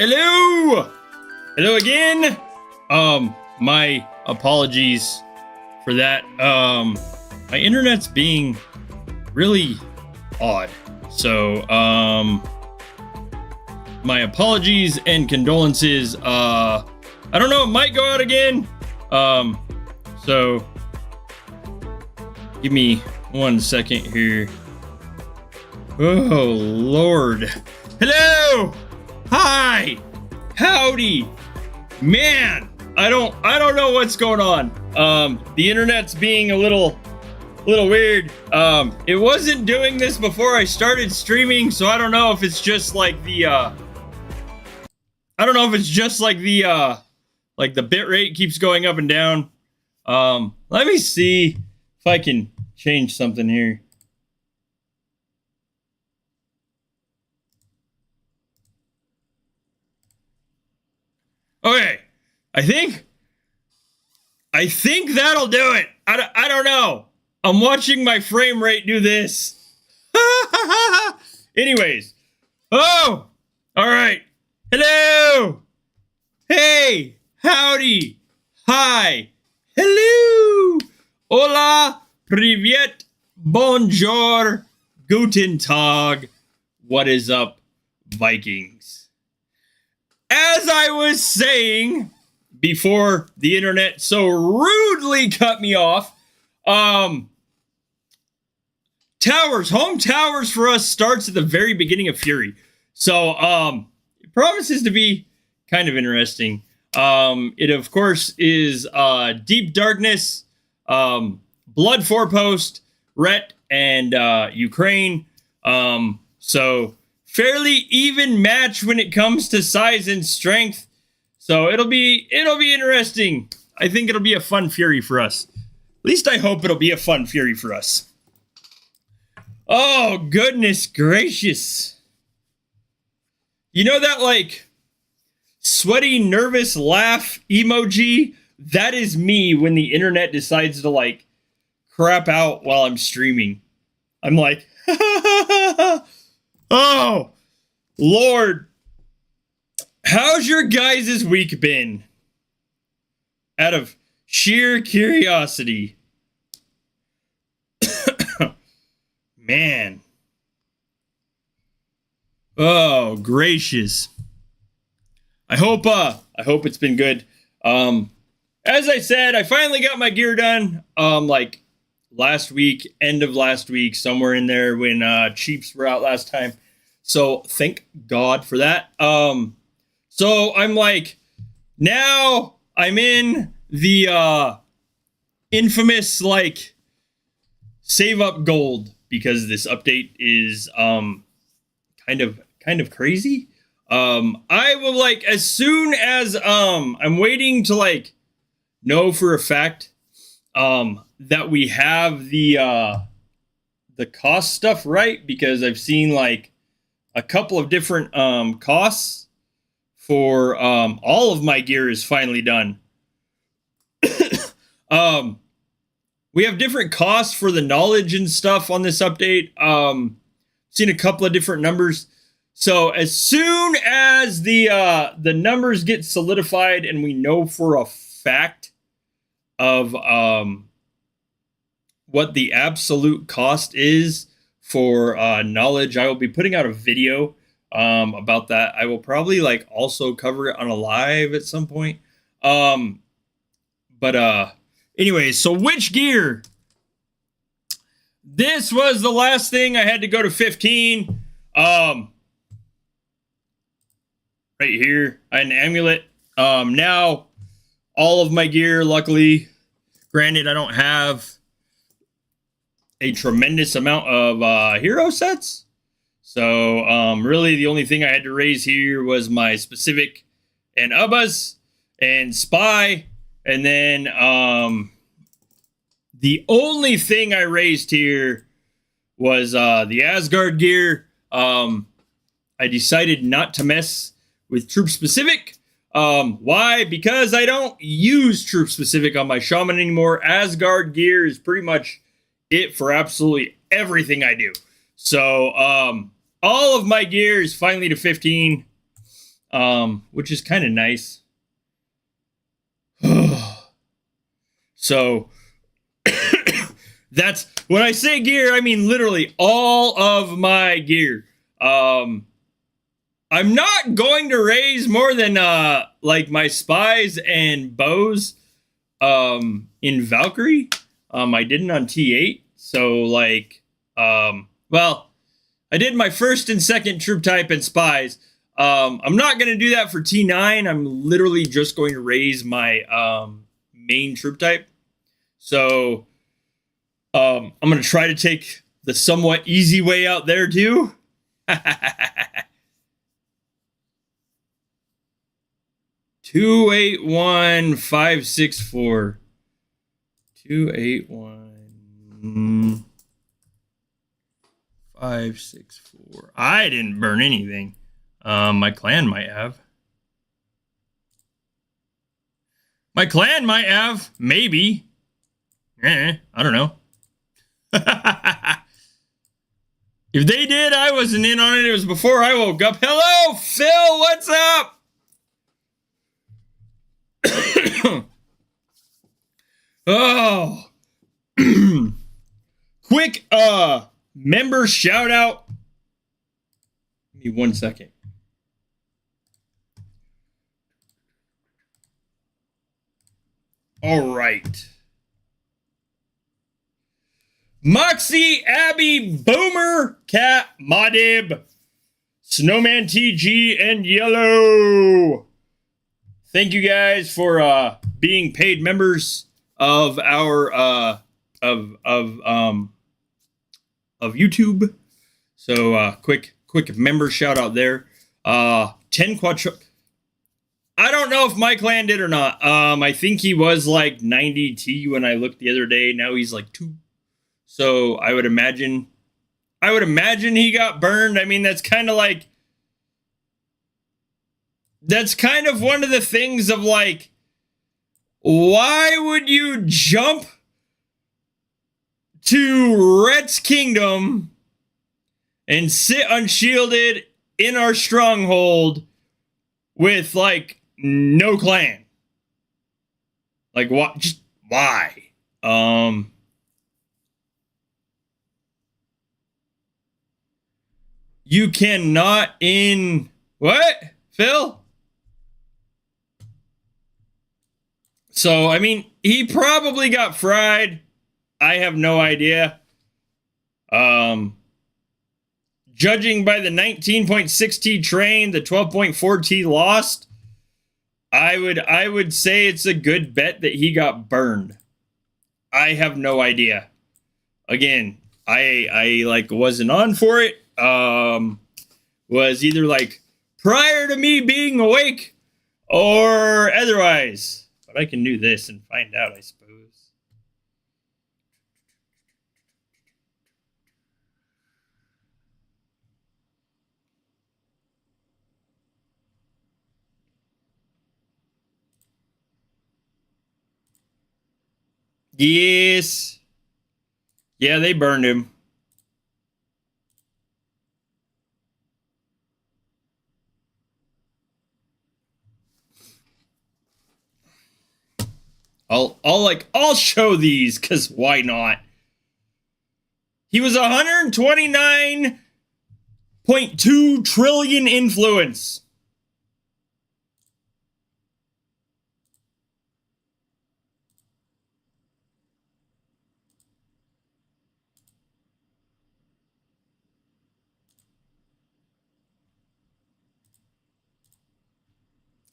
Hello! Hello again! My apologies for that. My internet's being really odd. So, my apologies and condolences. I don't know, it might go out again. So, give me 1 second here. Oh, Lord. Hello! Hi! Howdy! Man, I don't know what's going on. The internet's being a little weird. It wasn't doing this before I started streaming, so I don't know if it's just like the like the bit rate keeps going up and down. Let me see if I can change something here. Okay, I think that'll do it. I don't know. I'm watching my frame rate do this. Anyways. Oh, all right. Hello. Hey, howdy. Hi. Hello. Hola. Privyet. Bonjour. Guten Tag. What is up, Vikings? As I was saying before the internet so rudely cut me off, home towers for us starts at the very beginning of Fury. So, it promises to be kind of interesting. It of course is, Deep Darkness, Blood Forepost, Ret, and, Ukraine. So fairly even match when it comes to size and strength. So it'll be interesting. I think it'll be a fun Fury for us. At least I hope it'll be a fun Fury for us. Oh, goodness gracious. You know that, like, sweaty, nervous laugh emoji? That is me when the internet decides to, like, crap out while I'm streaming. I'm like, oh, Lord. How's your guys' week been? Out of sheer curiosity. Man. Oh, gracious. I hope it's been good. As I said, I finally got my gear done. Like last week, end of last week, somewhere in there when Chiefs were out last time. So thank God for that. So I'm like, now I'm in the infamous like save up gold because this update is kind of crazy. I will, like, as soon as I'm waiting to like know for a fact that we have the cost stuff right, because I've seen like a couple of different costs for all of my gear is finally done. We have different costs for the knowledge and stuff on this update. Seen a couple of different numbers. So as soon as the numbers get solidified and we know for a fact of what the absolute cost is for knowledge, I will be putting out a video about that. I will probably like also cover it on a live at some point. But anyways, so which gear? This was the last thing I had to go to 15. Right here, I had an amulet. Now all of my gear, luckily, granted, I don't have a tremendous amount of hero sets. So really the only thing I had to raise here was my specific and Ubbas and Spy. And then the only thing I raised here was the Asgard gear. I decided not to mess with troop specific. Why? Because I don't use troop specific on my shaman anymore. Asgard gear is pretty much it for absolutely everything I do. So all of my gear is finally to 15. which is kind of nice. So that's when I say gear, I mean literally all of my gear. I'm not going to raise more than like my spies and bows in Valkyrie. I didn't on T8. So like well, I did my first and second troop type and spies. I'm not going to do that for T9. I'm literally just going to raise my main troop type. So I'm going to try to take the somewhat easy way out there too. 281564. 281564. I didn't burn anything. My clan might have. My clan might have. Maybe. I don't know. If they did, I wasn't in on it. It was before I woke up. Hello, Phil. What's up? Oh. Quick member shout out. Give me 1 second. All right. Moxie, Abby, Boomer, Cat, Modib, Snowman TG, and Yellow. Thank you guys for being paid members of our of YouTube. So quick member shout out there. 10 quattro. I don't know if my clan did or not. I think he was like 90 T when I looked the other day. Now he's like 2. So I would imagine he got burned. I mean, that's kind of one of the things of like, why would you jump to Rhett's Kingdom and sit unshielded in our stronghold with like no clan? Like what? Just why? You cannot in what, Phil? So I mean, he probably got fried. I have no idea. Judging by the 19.6 T train, the 12.4 T lost. I would say it's a good bet that he got burned. I have no idea. Again, I like wasn't on for it. Was either like prior to me being awake or otherwise. But I can do this and find out, I suppose. Yes. Yeah, they burned him. I'll show these because why not? He was 129.2 trillion influence.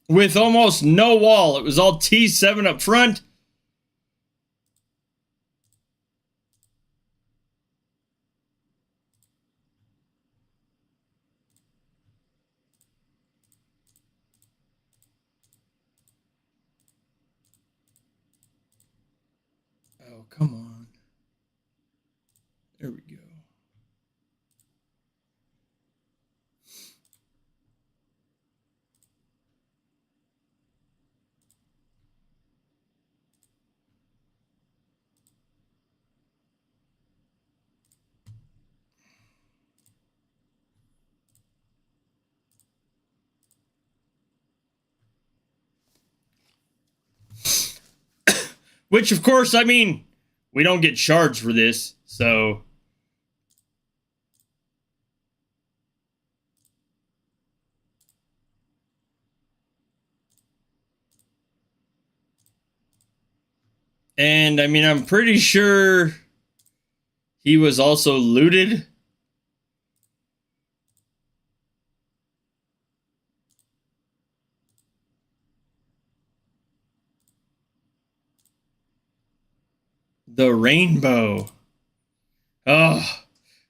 With almost no wall. It was all T7 up front. Oh, come on. There we go. Which, of course, I mean, we don't get charged for this, so... And, I mean, I'm pretty sure he was also looted. The rainbow. Oh,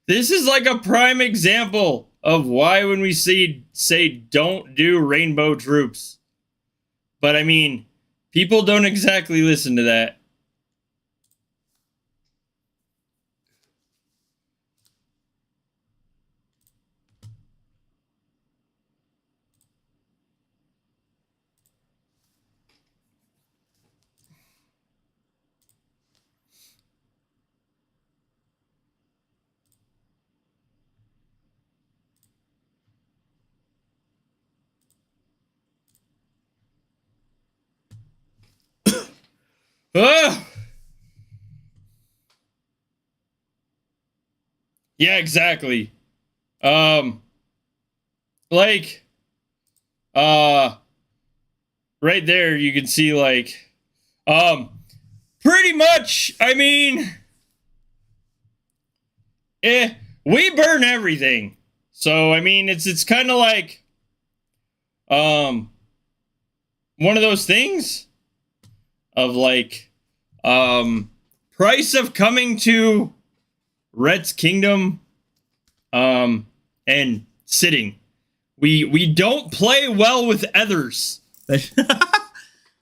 this is like a prime example of why when we say don't do rainbow troops. But I mean, people don't exactly listen to that. Oh! Yeah, exactly. Like, right there you can see, like, pretty much, I mean, we burn everything. So, I mean, it's kind of like, one of those things of, like, price of coming to Rhett's kingdom, and sitting. We don't play well with others.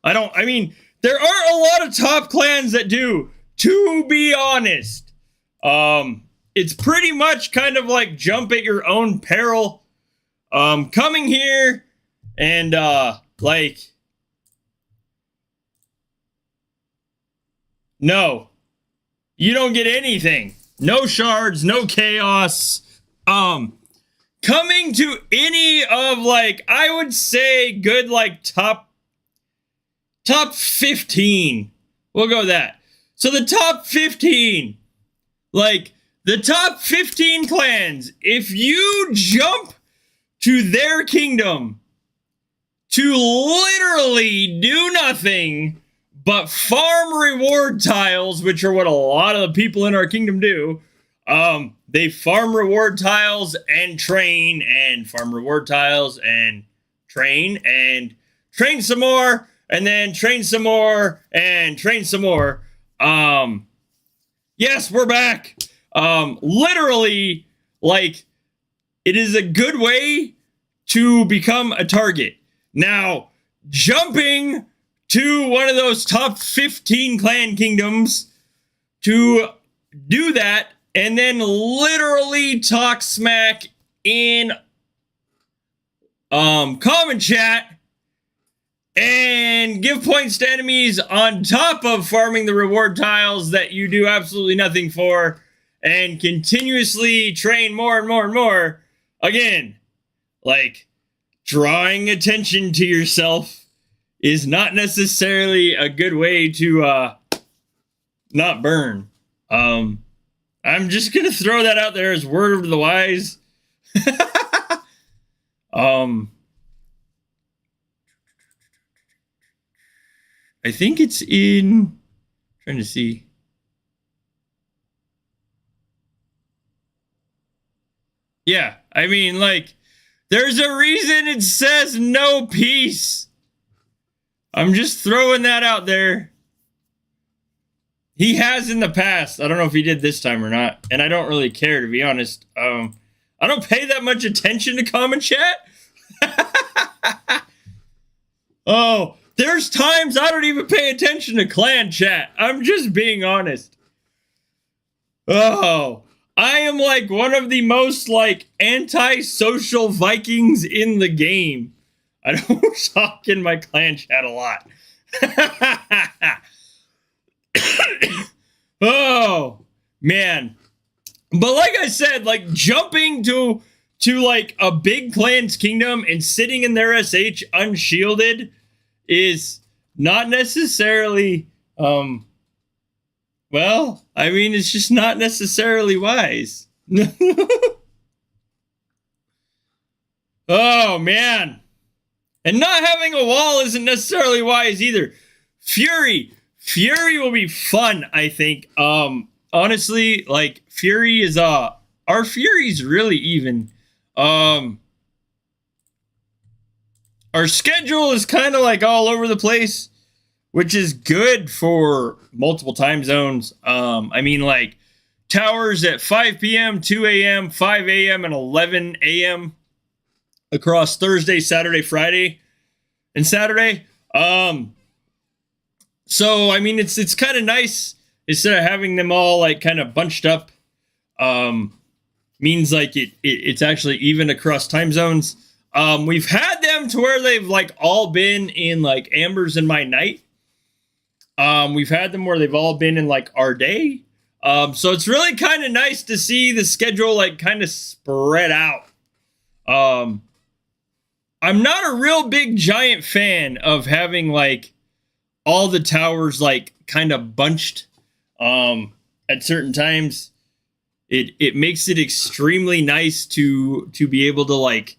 I mean, there are a lot of top clans that do, to be honest. It's pretty much kind of like jump at your own peril. Coming here and, like, no, you don't get anything. No shards, no chaos. Coming to any of, like, I would say good, like, top 15. We'll go with that. So the top 15, like, the top 15 clans, if you jump to their kingdom to literally do nothing but farm reward tiles, which are what a lot of the people in our kingdom do, they farm reward tiles and train, and farm reward tiles and train some more, and then train some more, and train some more. Yes, we're back. Literally, like, it is a good way to become a target. Now, jumping to one of those top 15 clan kingdoms to do that, and then literally talk smack in comment chat and give points to enemies on top of farming the reward tiles that you do absolutely nothing for, and continuously train more and more and more. Again, like, drawing attention to yourself is not necessarily a good way to not burn. I'm just gonna throw that out there as word of the wise. I think it's in, trying to see. Yeah, I mean, like, there's a reason it says no peace. I'm just throwing that out there. He has in the past. I don't know if he did this time or not. And I don't really care, to be honest. I don't pay that much attention to comment chat. Oh, there's times I don't even pay attention to clan chat. I'm just being honest. Oh, I am like one of the most, like, anti-social Vikings in the game. I don't talk in my clan chat a lot. Oh, man. But like I said, like, jumping to like a big clan's kingdom and sitting in their SH unshielded is not necessarily Well, I mean, it's just not necessarily wise. Oh, man. And not having a wall isn't necessarily wise either. Fury will be fun, I think. Honestly, like, Fury is, our Fury's really even. Our schedule is kind of like all over the place, which is good for multiple time zones. I mean, like, towers at 5 p.m., 2 a.m., 5 a.m., and 11 a.m. across Thursday, Saturday, Friday, and Saturday. So, I mean, it's kind of nice instead of having them all, like, kind of bunched up. Means, like, it's actually even across time zones. We've had them to where they've, like, all been in, like, Amber's and my night. We've had them where they've all been in, like, our day. So it's really kind of nice to see the schedule, like, kind of spread out. I'm not a real big giant fan of having, like, all the towers, like, kind of bunched at certain times. It makes it extremely nice to be able to, like,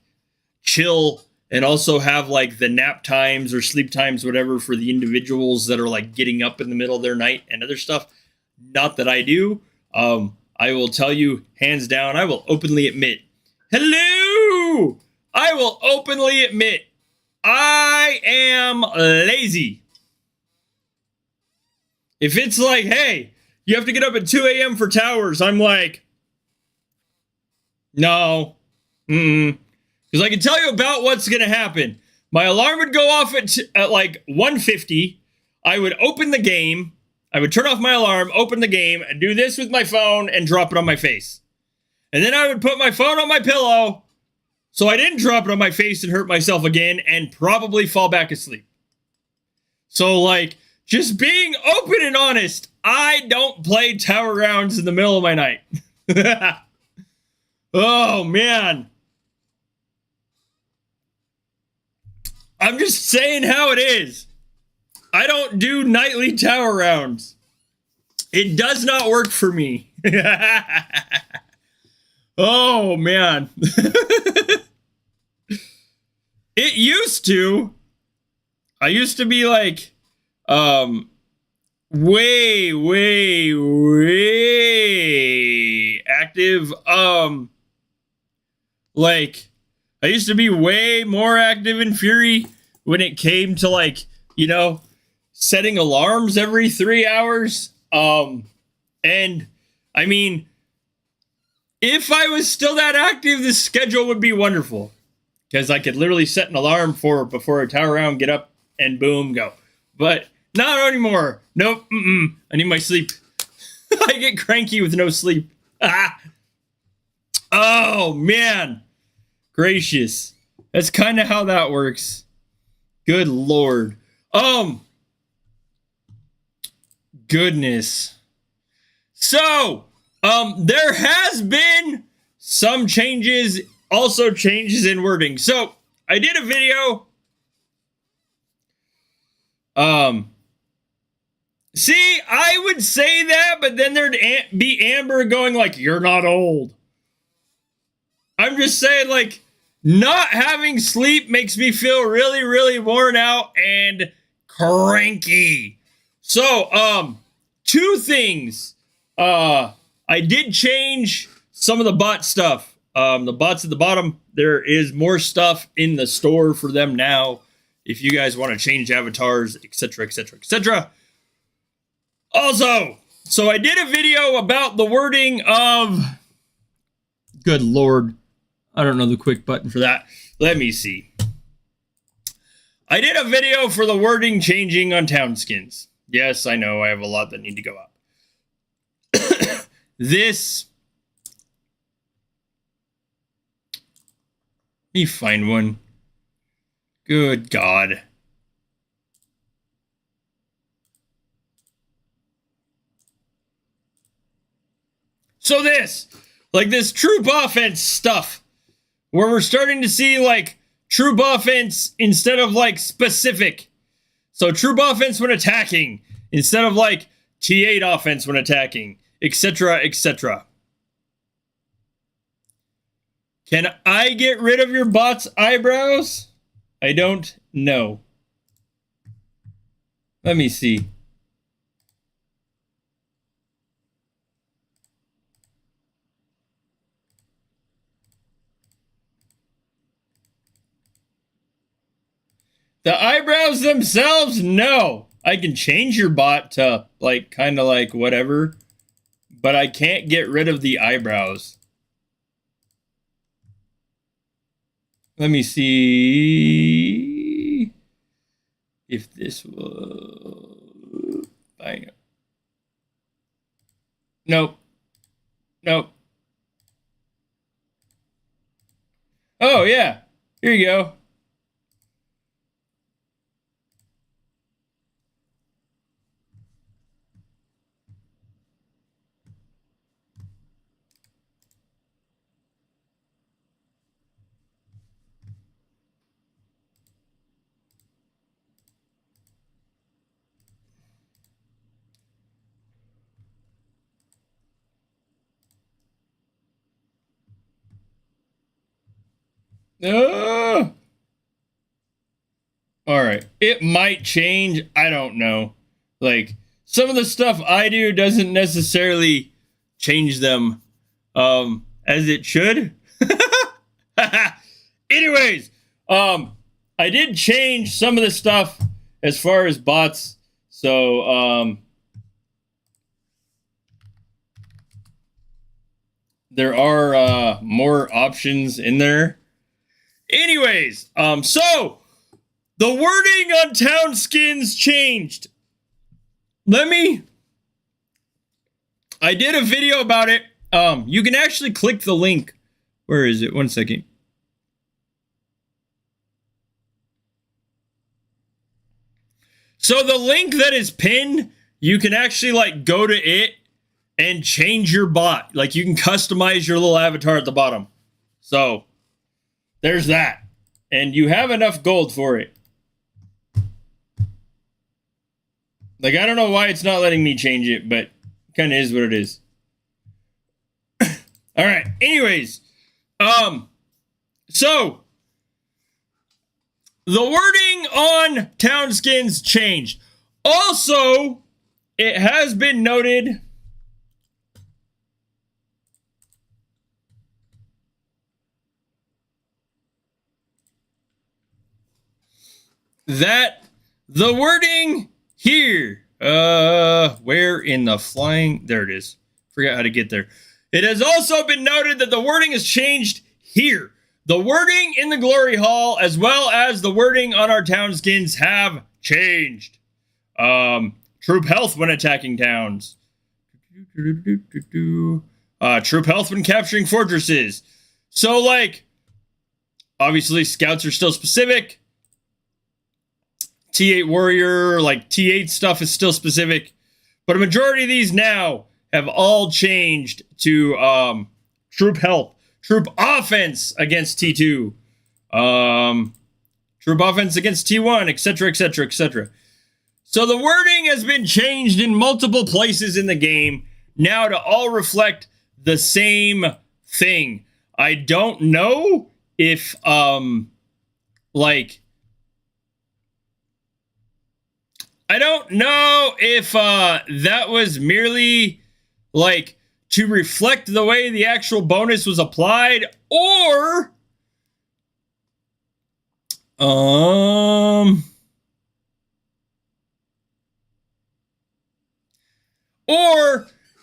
chill and also have, like, the nap times or sleep times, whatever, for the individuals that are, like, getting up in the middle of their night and other stuff. Not that I do. I will tell you, hands down, I will openly admit, hello! I will openly admit, I am lazy. If it's like, hey, you have to get up at 2 a.m. for towers, I'm like, no. Because I can tell you about what's going to happen. My alarm would go off at like 1:50. I would open the game. I would turn off my alarm, open the game, and do this with my phone and drop it on my face. And then I would put my phone on my pillow so I didn't drop it on my face and hurt myself again and probably fall back asleep. So, like, just being open and honest, I don't play tower rounds in the middle of my night. Oh, man. I'm just saying how it is. I don't do nightly tower rounds. It does not work for me. Oh, man. It used to. I used to be like, way active. Like, I used to be way more active in Fury when it came to, like, you know, setting alarms every 3 hours. And I mean, if I was still that active, this schedule would be wonderful because I could literally set an alarm for before a tower round, get up and boom, go. But not anymore. Nope. I need my sleep. I get cranky with no sleep. Oh, man. Gracious. That's kind of how that works. Good Lord. Goodness. So, there has been some changes, also changes in wording. So, I did a video. See, I would say that, but then there'd be Amber going like, you're not old. I'm just saying, like, not having sleep makes me feel really, really worn out and cranky. So, two things. I did change some of the bot stuff. The bots at the bottom, there is more stuff in the store for them now. If you guys want to change avatars, etc., etc., etc. Also, so I did a video about the wording of... Good Lord. I don't know the quick button for that. Let me see. I did a video for the wording changing on town skins. Yes, I know I have a lot that need to go up. This... Let me find one. Good God. So this, like this troop offense stuff, where we're starting to see like troop offense instead of like specific. So troop offense when attacking instead of like T8 offense when attacking, etc., etc. Can I get rid of your bot's eyebrows? I don't know. Let me see. The eyebrows themselves, no. I can change your bot to like kind of like whatever, but I can't get rid of the eyebrows. Let me see if this will. Nope. Nope. Oh yeah. Here you go. All right. It might change. I don't know. Like, some of the stuff I do doesn't necessarily change them as it should. Anyways, I did change some of the stuff as far as bots. So, there are more options in there. Anyways, so the wording on town skins changed. I did a video about it. You can actually click the link. Where is it? 1 second. So the link that is pinned, you can actually like go to it and change your bot. Like you can customize your little avatar at the bottom. So there's that. And you have enough gold for it. Like, I don't know why it's not letting me change it, but kind of is what it is. All right. Anyways, so the wording on town skins changed. Also, it has been noted that the wording here, where in the flying, there it is. Forgot how to get there. It has also been noted that the wording has changed here. The wording in the Glory Hall, as well as the wording on our town skins, have changed. Troop health when attacking towns. Troop health when capturing fortresses. So, like, obviously, scouts are still specific. T8 warrior, like T8 stuff is still specific. But a majority of these now have all changed to troop health, troop offense against T2, troop offense against T1, etc., etc., etc. So the wording has been changed in multiple places in the game now to all reflect the same thing. I don't know if, that was merely like to reflect the way the actual bonus was applied, or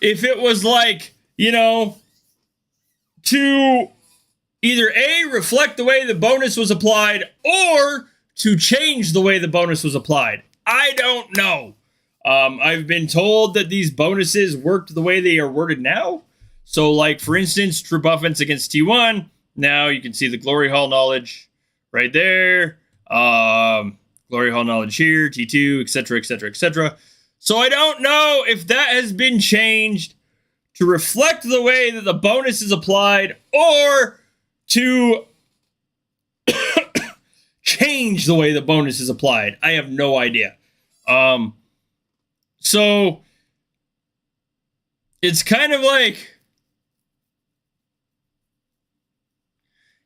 if it was like, you know, to either A, reflect the way the bonus was applied, or to change the way the bonus was applied. I don't know. I've been told that these bonuses worked the way they are worded now. So, like, for instance, troop offense against T1. Now you can see the Glory Hall knowledge right there. Glory Hall knowledge here, T2, etc., etc., etc. So I don't know if that has been changed to reflect the way that the bonus is applied, or to change the way the bonus is applied. I have no idea. So it's kind of like,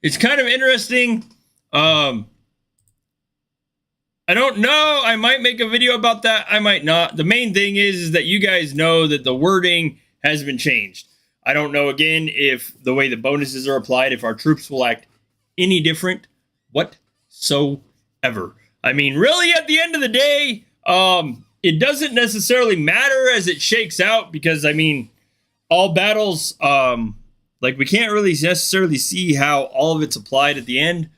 it's kind of interesting. I don't know. I might make a video about that. I might not. The main thing is that you guys know that the wording has been changed. I don't know, again, if the way the bonuses are applied, if our troops will act any different whatsoever. I mean, really, at the end of the day, it doesn't necessarily matter as it shakes out because, I mean, all battles, like, we can't really necessarily see how all of it's applied at the end.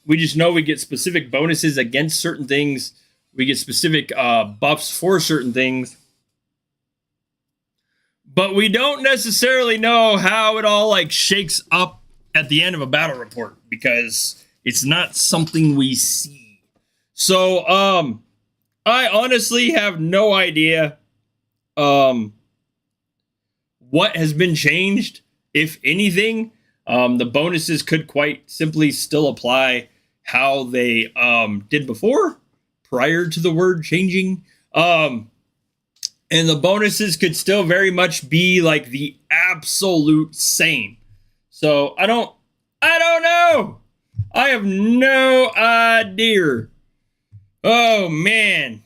We just know we get specific bonuses against certain things. We get specific buffs for certain things. But we don't necessarily know how it all like shakes up at the end of a battle report because it's not something we see. So I honestly have no idea what has been changed, if anything. The bonuses could quite simply still apply how they did before, prior to the word changing. And the bonuses could still very much be like the absolute same. So I don't know. I have no idea. Oh man.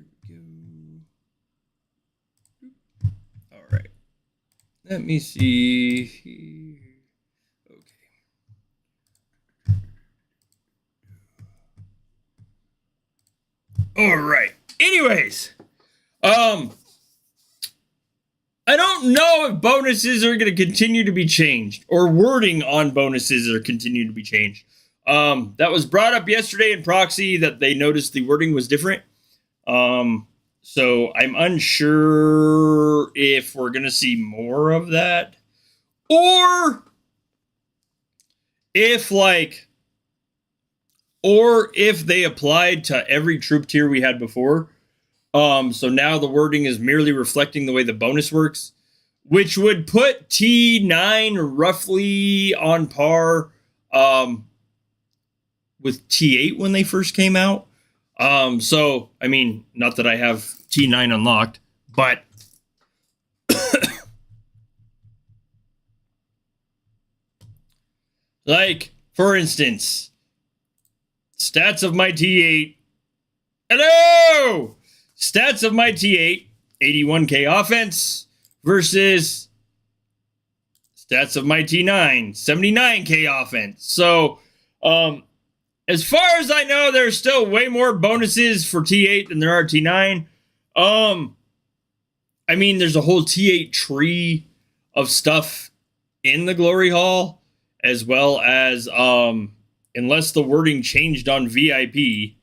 There we go. All right. Let me see here. Okay. All right. Anyways, I don't know if bonuses are going to continue to be changed or wording on bonuses are continue to be changed. That was brought up yesterday in proxy that they noticed the wording was different. So I'm unsure if we're going to see more of that or if they applied to every troop tier we had before. So now the wording is merely reflecting the way the bonus works, which would put T9 roughly on par with T8 when they first came out. So, I mean, not that I have T9 unlocked, but like, for instance, stats of my T8. Hello! Stats of my T8, 81k offense versus stats of my T9, 79k offense. So, as far as I know, there's still way more bonuses for T8 than there are T9. I mean, there's a whole T8 tree of stuff in the Glory Hall, as well as, unless the wording changed on VIP.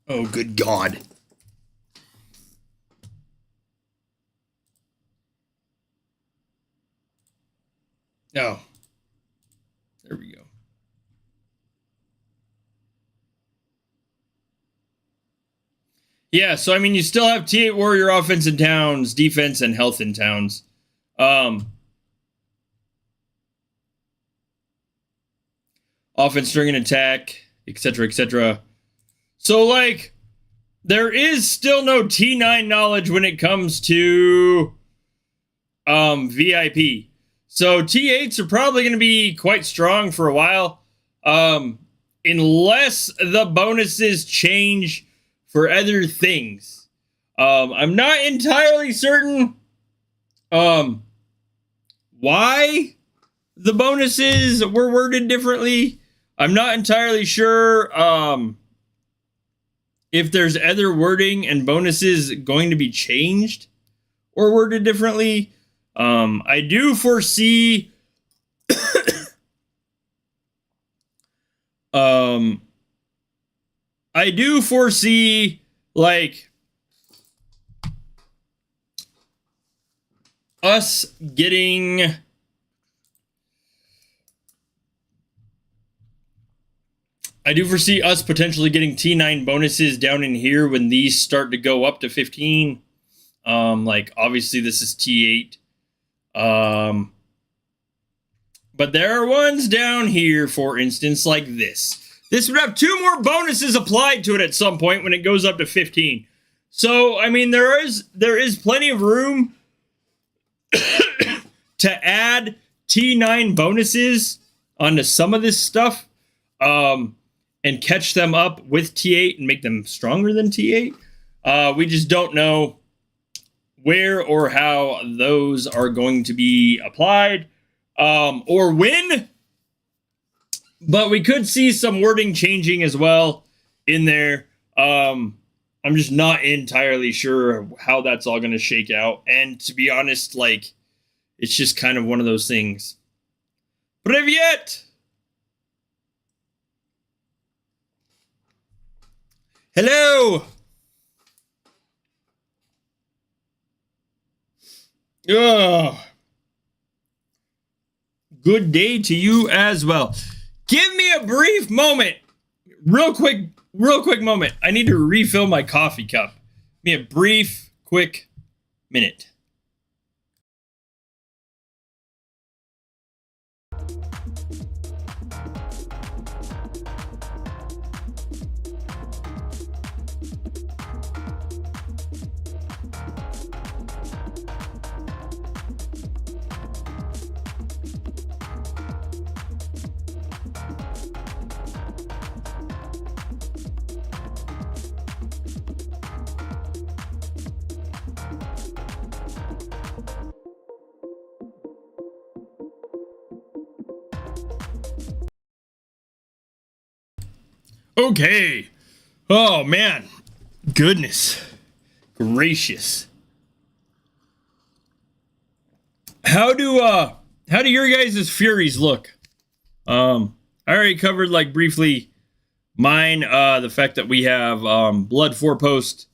Oh, good God. Oh. There we go. Yeah, so I mean, you still have T8 Warrior offense in towns, defense, and health in towns. Offense during an attack, etc., etc. So, like, there is still no T9 knowledge when it comes to VIP. So T8s are probably going to be quite strong for a while, unless the bonuses change for other things. I'm not entirely certain why the bonuses were worded differently. I'm not entirely sure if there's other wording and bonuses going to be changed or worded differently. I do foresee like us getting I do foresee us potentially getting T9 bonuses down in here when these start to go up to 15. Like, obviously, this is T8. But there are ones down here, for instance, like this. This would have 2 more bonuses applied to it at some point when it goes up to 15. So, I mean, there is plenty of room to add T9 bonuses onto some of this stuff, and catch them up with T8 and make them stronger than T8. We just don't know where or how those are going to be applied, or when. But we could see some wording changing as well in there. I'm just not entirely sure how that's all going to shake out. And to be honest, like, it's just kind of one of those things. Привет! Hello! Oh. Good day to you as well. Give me a brief moment. Real quick moment. I need to refill my coffee cup. Give me a brief, quick minute. Okay. Oh, man. Goodness gracious. How do your guys' Furies look? I already covered, like, briefly mine, the fact that we have Blood 4 Post,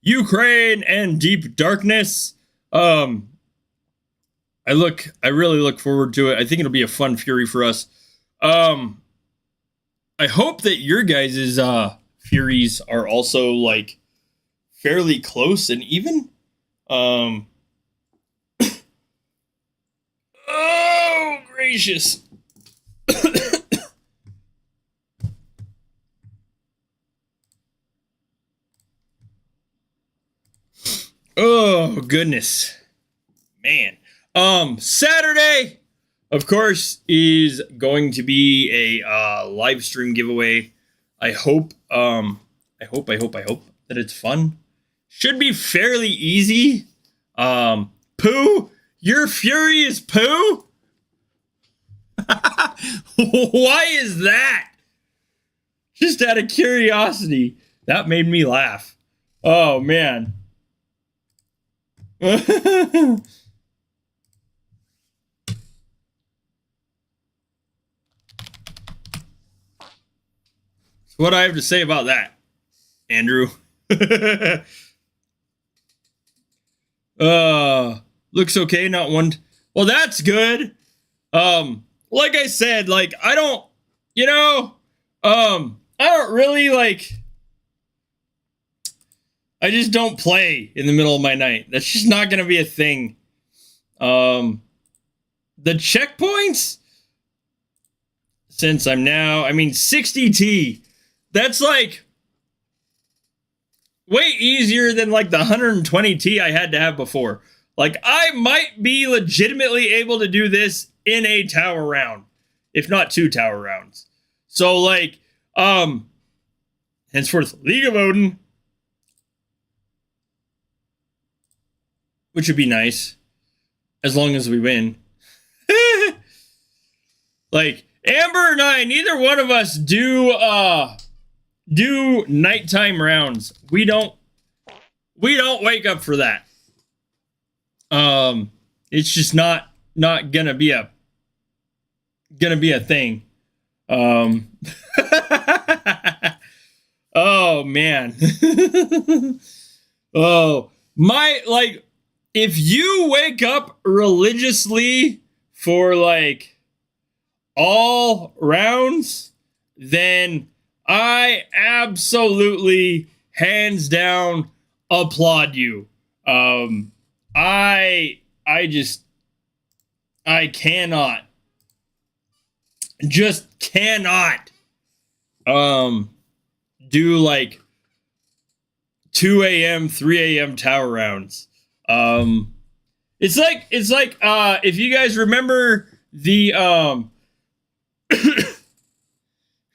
Ukraine, and Deep Darkness. I really look forward to it. I think it'll be a fun Fury for us. I hope that your guys' Furies are also, like, fairly close and even. Oh, gracious. Oh, goodness. Man. Saturday, of course, is going to be a live stream giveaway. I hope that it's fun. Should be fairly easy. Pooh, your Fury is Pooh? Why is that? Just out of curiosity. That made me laugh. Oh, man. What I have to say about that, Andrew? Looks okay, not one. Well, that's good. Like I said, like, I don't really, like, I just don't play in the middle of my night. That's just not going to be a thing. The checkpoints, since I'm now, 60T, that's, like, way easier than, like, the 120T I had to have before. Like, I might be legitimately able to do this in a tower round, if not 2 tower rounds. So, like, henceforth, League of Odin, which would be nice, as long as we win. Like, Amber and I, neither one of us do nighttime rounds. We don't wake up for that. It's just not gonna be a thing. Oh, man. Oh, like, if you wake up religiously for, like, all rounds, then I absolutely, hands down, applaud you. I just, I cannot, just cannot, do like 2 a.m., 3 a.m. tower rounds. It's like if you guys remember the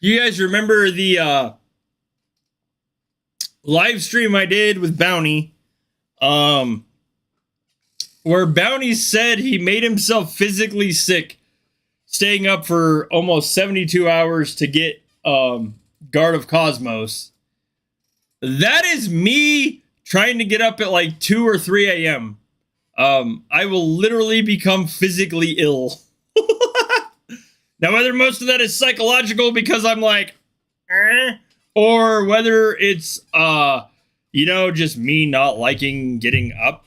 you guys remember the live stream I did with Bounty, where Bounty said he made himself physically sick staying up for almost 72 hours to get Guard of Cosmos. That is me trying to get up at like 2 or 3 a.m. I will literally become physically ill. Now, whether most of that is psychological because I'm like, or whether it's, just me not liking getting up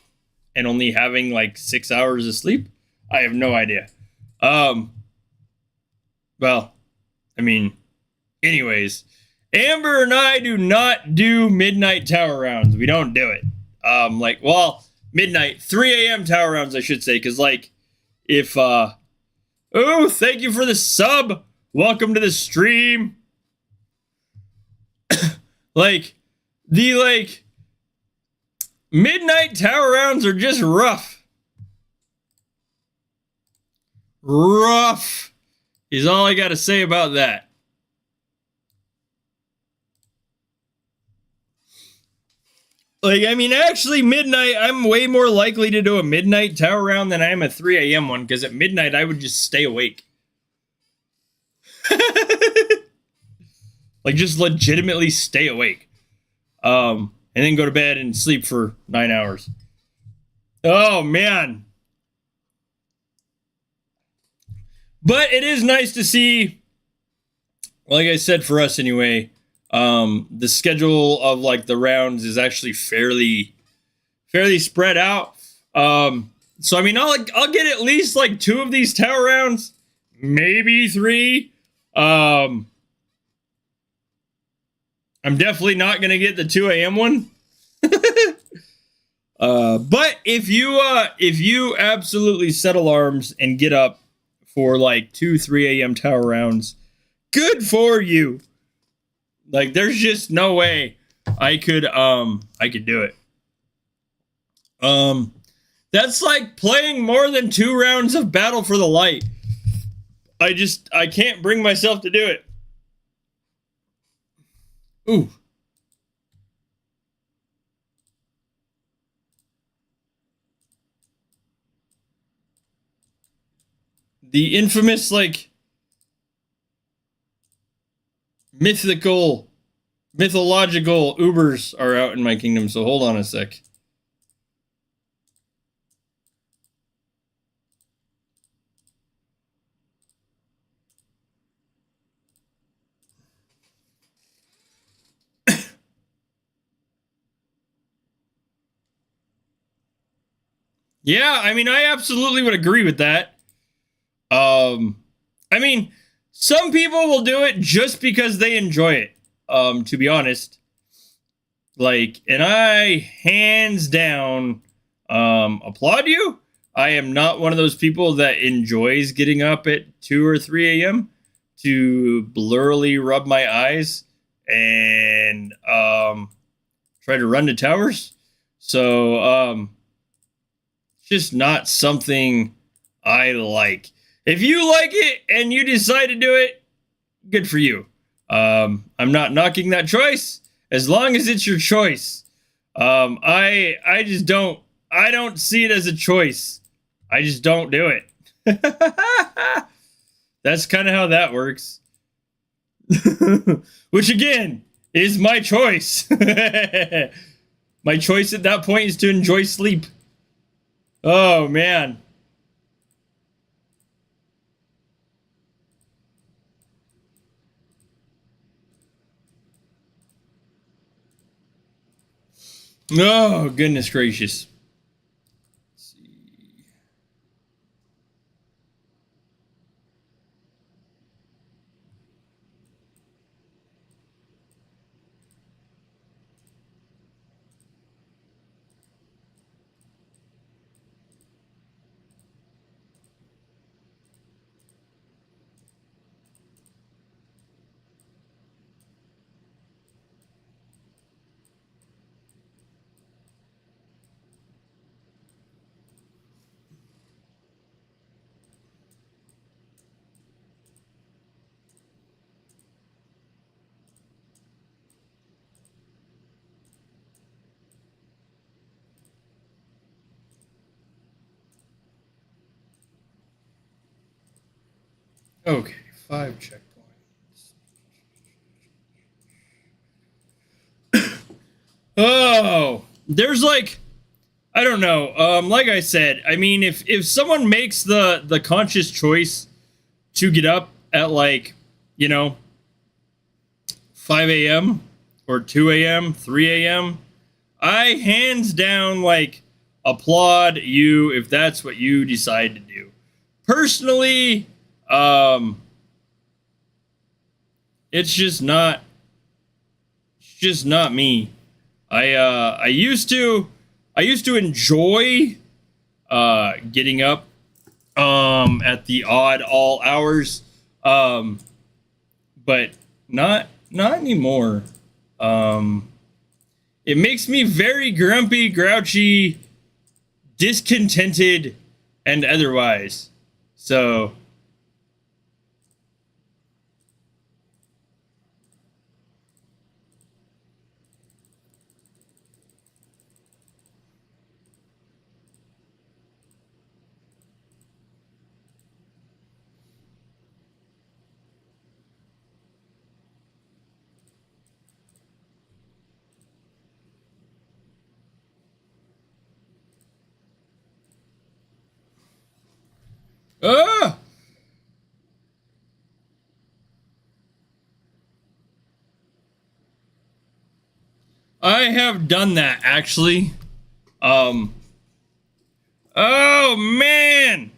and only having like 6 hours of sleep, I have no idea. Well, I mean, anyways, Amber and I do not do midnight tower rounds. We don't do it. Midnight, 3 a.m. tower rounds, I should say, because, like, if, oh, thank you for the sub. Welcome to the stream. Midnight tower rounds are just rough. Rough is all I got to say about that. Actually, midnight, I'm way more likely to do a midnight tower round than I am a 3 a.m. one, because at midnight, I would just stay awake. Just legitimately stay awake. And then go to bed and sleep for 9 hours. Oh, man. But it is nice to see, like I said, for us anyway, the schedule of like the rounds is actually fairly spread out. So I mean, I'll get at least like 2 of these tower rounds, maybe 3. I'm definitely not gonna get the 2 a.m. one. But if you absolutely set alarms and get up for like 2, 3 a.m. tower rounds, good for you. Like, there's just no way I could do it. That's like playing more than 2 rounds of Battle for the Light. I can't bring myself to do it. Ooh. The infamous, like, mythological Ubers are out in my kingdom, so hold on a sec. Yeah, I mean, I absolutely would agree with that. I mean, some people will do it just because they enjoy it, to be honest. Like, and I, hands down, applaud you. I am not one of those people that enjoys getting up at 2 or 3 a.m. to blurrily rub my eyes and try to run to towers. So, just not something I like. If you like it and you decide to do it, good for you. I'm not knocking that choice as long as it's your choice. I don't see it as a choice. I just don't do it. That's kind of how that works. Which again is my choice. My choice at that point is to enjoy sleep. Oh, man. Oh, goodness gracious. Let's see. Okay, 5 checkpoints. Oh, there's like, I don't know. Like I said, I mean, if someone makes the conscious choice to get up at like, you know, 5 a.m. or 2 a.m., 3 a.m., I hands down like applaud you if that's what you decide to do. Personally, it's just not me. I used to enjoy getting up at the odd all hours, but not anymore. It makes me very grumpy, grouchy, discontented, and otherwise. So ah, I have done that actually. Oh man,